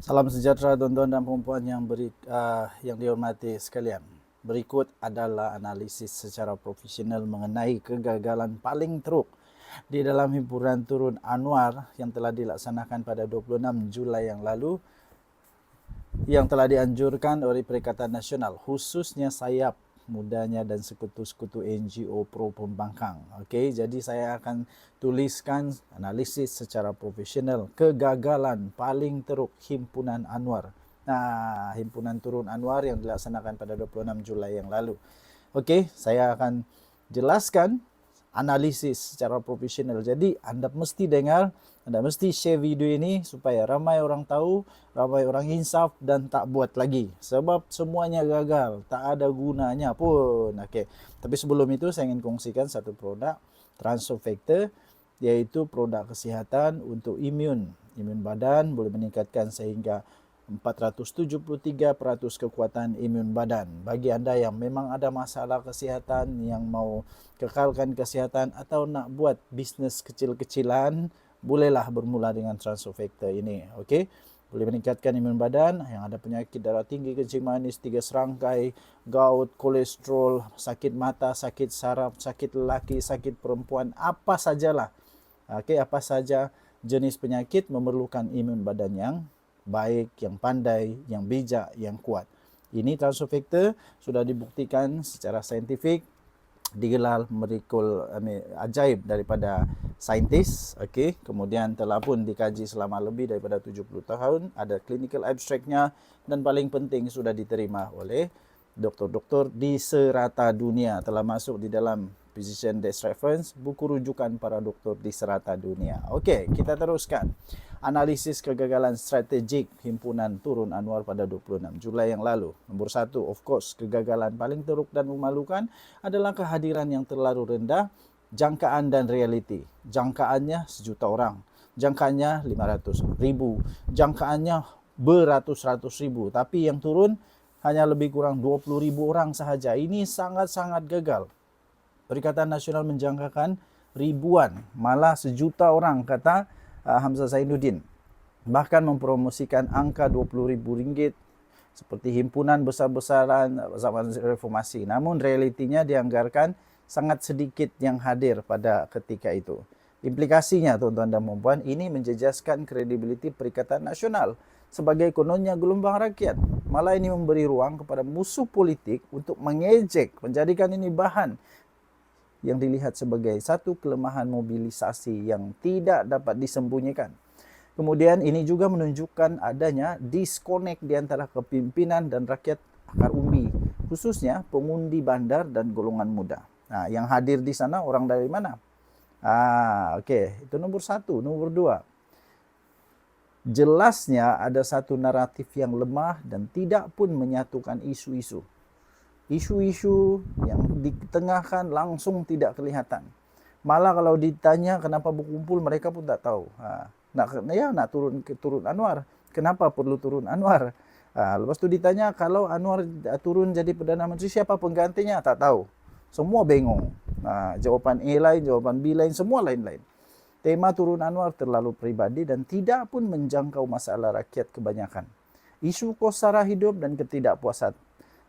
Salam sejahtera tuan-tuan dan puan yang dihormati sekalian. Berikut adalah analisis secara profesional mengenai kegagalan paling teruk di dalam himpunan turun Anwar yang telah dilaksanakan pada 26 Julai yang lalu, yang telah dianjurkan oleh Perikatan Nasional, khususnya sayap mudanya dan sekutu-sekutu NGO pro pembangkang. Okey, jadi saya akan tuliskan analisis secara profesional kegagalan paling teruk himpunan Anwar. Himpunan turun Anwar yang dilaksanakan pada 26 Julai yang lalu. Okey, saya akan jelaskan analisis secara profesional. Jadi anda mesti dengar, anda mesti share video ini supaya ramai orang tahu, ramai orang insaf dan tak buat lagi. Sebab semuanya gagal, tak ada gunanya pun. Okey. Tapi sebelum itu saya ingin kongsikan satu produk Transofactor, iaitu produk kesihatan untuk imun badan, boleh meningkatkan sehingga 473% kekuatan imun badan. Bagi anda yang memang ada masalah kesihatan, yang mau kekalkan kesihatan atau nak buat bisnes kecil-kecilan, bolehlah bermula dengan Transofactor ini. Okey, boleh meningkatkan imun badan. Yang ada penyakit darah tinggi, kencing manis, 3 serangkai, gout, kolesterol, sakit mata, sakit saraf, sakit lelaki, sakit perempuan, apa sajalah. Okey, apa saja jenis penyakit memerlukan imun badan yang baik, yang pandai, yang bijak, yang kuat. Ini Transofactor sudah dibuktikan secara saintifik, digelar molekul ajaib daripada saintis. Okey, kemudian telah pun dikaji selama lebih daripada 70 tahun, ada clinical abstract-nya, dan paling penting sudah diterima oleh doktor-doktor di serata dunia, telah masuk di dalam Physician Desk Reference, buku rujukan para doktor di serata dunia. Okey, kita teruskan. Analisis kegagalan strategik himpunan turun Anwar pada 26 Julai yang lalu. Nombor 1, of course, kegagalan paling teruk dan memalukan adalah kehadiran yang terlalu rendah jangkaan dan realiti. Jangkaannya 1 juta orang, jangkaannya 500,000, jangkaannya beratus-ratus ribu, tapi yang turun hanya lebih kurang 20,000 orang sahaja. Ini sangat-sangat gagal. Perikatan Nasional menjangkakan ribuan, malah 1 juta orang, kata Hamzah Zainuddin. Bahkan mempromosikan angka RM20,000 seperti himpunan besar-besaran zaman reformasi. Namun realitinya dianggarkan sangat sedikit yang hadir pada ketika itu. Implikasinya, tuan-tuan dan puan-puan, ini menjejaskan kredibiliti Perikatan Nasional sebagai kononnya gelombang rakyat. Malah ini memberi ruang kepada musuh politik untuk mengejek, menjadikan ini bahan yang dilihat sebagai satu kelemahan mobilisasi yang tidak dapat disembunyikan. Kemudian ini juga menunjukkan adanya disconnect di antara kepimpinan dan rakyat akar umbi, khususnya pengundi bandar dan golongan muda. Yang hadir di sana orang dari mana? Okey, itu nomor 1. Nomor 2, jelasnya ada satu naratif yang lemah dan tidak pun menyatukan isu-isu. Isu-isu yang ditengahkan langsung tidak kelihatan. Malah kalau ditanya kenapa berkumpul, mereka pun tak tahu. Nak turun Anwar. Kenapa perlu turun Anwar? Lepas tu ditanya kalau Anwar turun jadi Perdana Menteri, siapa penggantinya? Tak tahu. Semua bengong. Jawapan A lain, jawapan B lain, semua lain-lain. Tema turun Anwar terlalu pribadi dan tidak pun menjangkau masalah rakyat kebanyakan. Isu kos sara hidup dan ketidakpuasan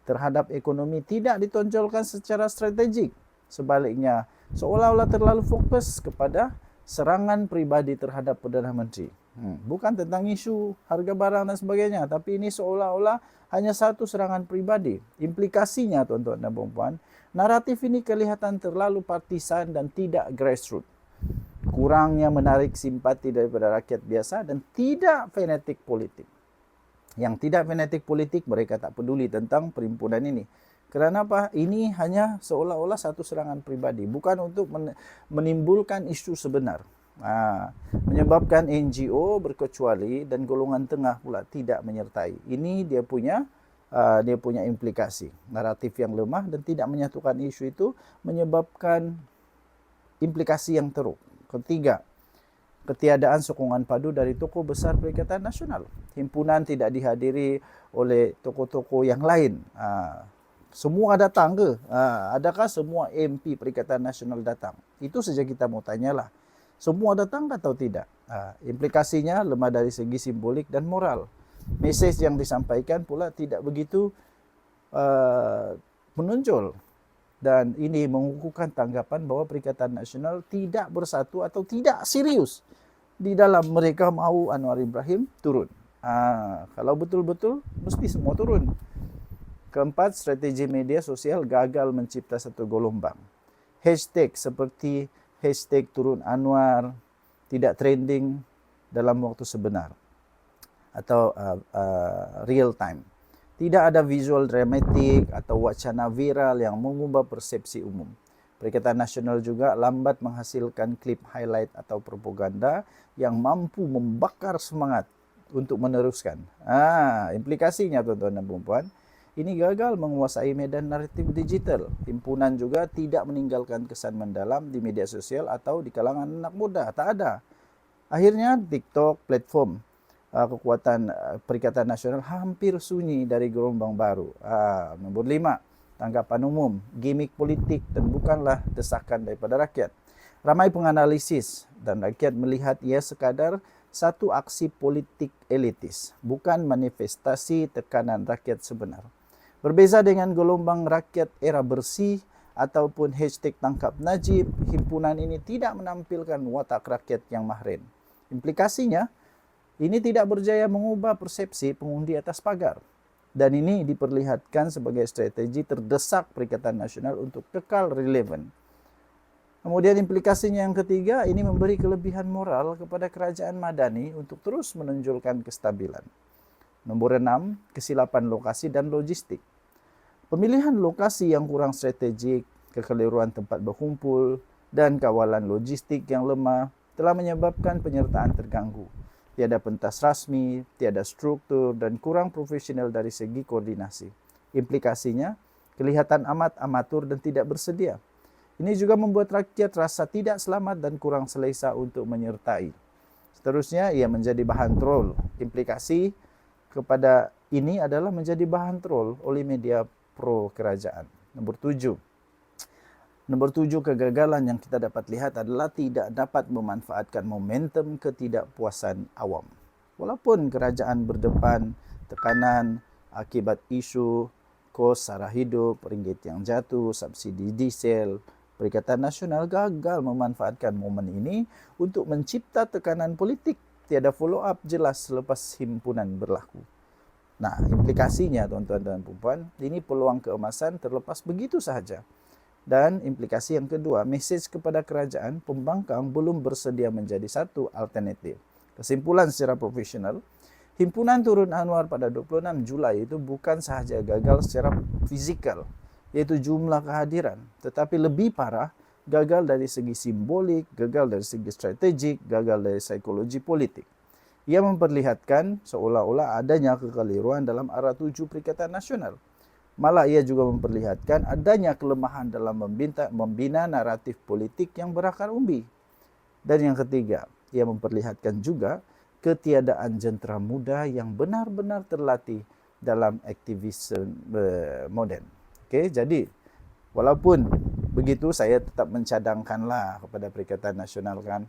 terhadap ekonomi tidak ditonjolkan secara strategik. Sebaliknya, seolah-olah terlalu fokus kepada serangan pribadi terhadap Perdana Menteri. Bukan tentang isu harga barang dan sebagainya, tapi ini seolah-olah hanya satu serangan pribadi. Implikasinya, tuan-tuan dan puan-puan, naratif ini kelihatan terlalu partisan dan tidak grassroots. Kurangnya menarik simpati daripada rakyat biasa dan tidak fanatik politik. Yang tidak fanatik politik, mereka tak peduli tentang perhimpunan ini. Kerana apa? Ini hanya seolah-olah satu serangan pribadi, bukan untuk menimbulkan isu sebenar. Menyebabkan NGO berkecuali dan golongan tengah pula tidak menyertai. Ini dia punya implikasi. Naratif yang lemah dan tidak menyatukan isu itu menyebabkan implikasi yang teruk. Ketiga, ketiadaan sokongan padu dari tokoh besar Perikatan Nasional. Himpunan tidak dihadiri oleh tokoh-tokoh yang lain. Semua datang ke? Adakah semua MP Perikatan Nasional datang? Itu saja kita mau tanyalah. Semua datang atau tidak? Implikasinya lemah dari segi simbolik dan moral. Mesej yang disampaikan pula tidak begitu menonjol. Dan ini mengukuhkan tanggapan bahwa Perikatan Nasional tidak bersatu atau tidak serius di dalam mereka mahu Anwar Ibrahim turun. Kalau betul-betul mesti semua turun. Keempat, strategi media sosial gagal mencipta satu gelombang. Hashtag seperti hashtag turun Anwar tidak trending dalam waktu sebenar atau real time. Tidak ada visual dramatik atau wacana viral yang mengubah persepsi umum. Perikatan Nasional juga lambat menghasilkan klip highlight atau propaganda yang mampu membakar semangat untuk meneruskan. Implikasinya tuan-tuan dan puan-puan, ini gagal menguasai medan naratif digital. Himpunan juga tidak meninggalkan kesan mendalam di media sosial atau di kalangan anak muda. Tak ada. Akhirnya TikTok, platform kekuatan Perikatan Nasional hampir sunyi dari gelombang baru. Nombor 5, tanggapan umum, gimik politik dan bukanlah desakan daripada rakyat. Ramai penganalisis dan rakyat melihat ia sekadar satu aksi politik elitis, bukan manifestasi tekanan rakyat sebenar. Berbeza dengan gelombang rakyat era bersih ataupun hashtag tangkap Najib, himpunan ini tidak menampilkan watak rakyat yang mahren. Implikasinya, ini tidak berjaya mengubah persepsi pengundi atas pagar. Dan ini diperlihatkan sebagai strategi terdesak Perikatan Nasional untuk kekal relevan. Kemudian implikasinya yang ketiga, ini memberi kelebihan moral kepada kerajaan Madani untuk terus menonjolkan kestabilan. Nomor 6, kesilapan lokasi dan logistik. Pemilihan lokasi yang kurang strategik, kekeliruan tempat berkumpul, dan kawalan logistik yang lemah telah menyebabkan penyertaan terganggu. Tiada pentas rasmi, tiada struktur, dan kurang profesional dari segi koordinasi. Implikasinya, kelihatan amat amatur dan tidak bersedia. Ini juga membuat rakyat rasa tidak selamat dan kurang selesa untuk menyertai. Seterusnya, ia menjadi bahan troll. Implikasi kepada ini adalah menjadi bahan troll oleh media pro kerajaan. Nomor 7. Kegagalan yang kita dapat lihat adalah tidak dapat memanfaatkan momentum ketidakpuasan awam. Walaupun kerajaan berdepan tekanan akibat isu kos sara hidup, ringgit yang jatuh, subsidi diesel, Perikatan Nasional gagal memanfaatkan momen ini untuk mencipta tekanan politik. Tiada follow up jelas selepas himpunan berlaku. Nah, implikasinya tuan-tuan dan puan-puan, ini peluang keemasan terlepas begitu sahaja. Dan implikasi yang kedua, mesej kepada kerajaan, pembangkang belum bersedia menjadi satu alternatif. Kesimpulan secara profesional, himpunan turun Anwar pada 26 Julai itu bukan sahaja gagal secara fizikal, yaitu jumlah kehadiran, tetapi lebih parah, gagal dari segi simbolik, gagal dari segi strategik, gagal dari psikologi politik. Ia memperlihatkan seolah-olah adanya kekeliruan dalam arah tuju Perikatan Nasional. Malah ia juga memperlihatkan adanya kelemahan dalam membina naratif politik yang berakar umbi. Dan yang ketiga, ia memperlihatkan juga ketiadaan jentera muda yang benar-benar terlatih dalam aktivisme moden. Jadi walaupun begitu saya tetap mencadangkanlah kepada Perikatan Nasional kan.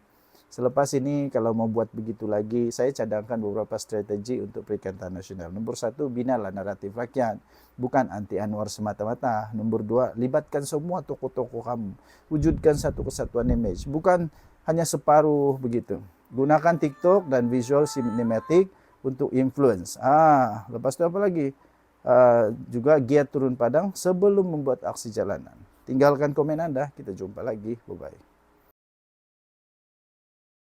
Selepas ini kalau mau buat begitu lagi, saya cadangkan beberapa strategi untuk Perikatan Nasional. Nomor 1, binalah naratif rakyat, bukan anti Anwar semata-mata. Nomor 2, libatkan semua tokoh-tokoh kamu. Wujudkan satu kesatuan image, bukan hanya separuh begitu. Gunakan TikTok dan visual cinematic untuk influence. Lepas itu apa lagi? Juga giat turun padang sebelum membuat aksi jalanan. Tinggalkan komen Anda, kita jumpa lagi. Bye-bye.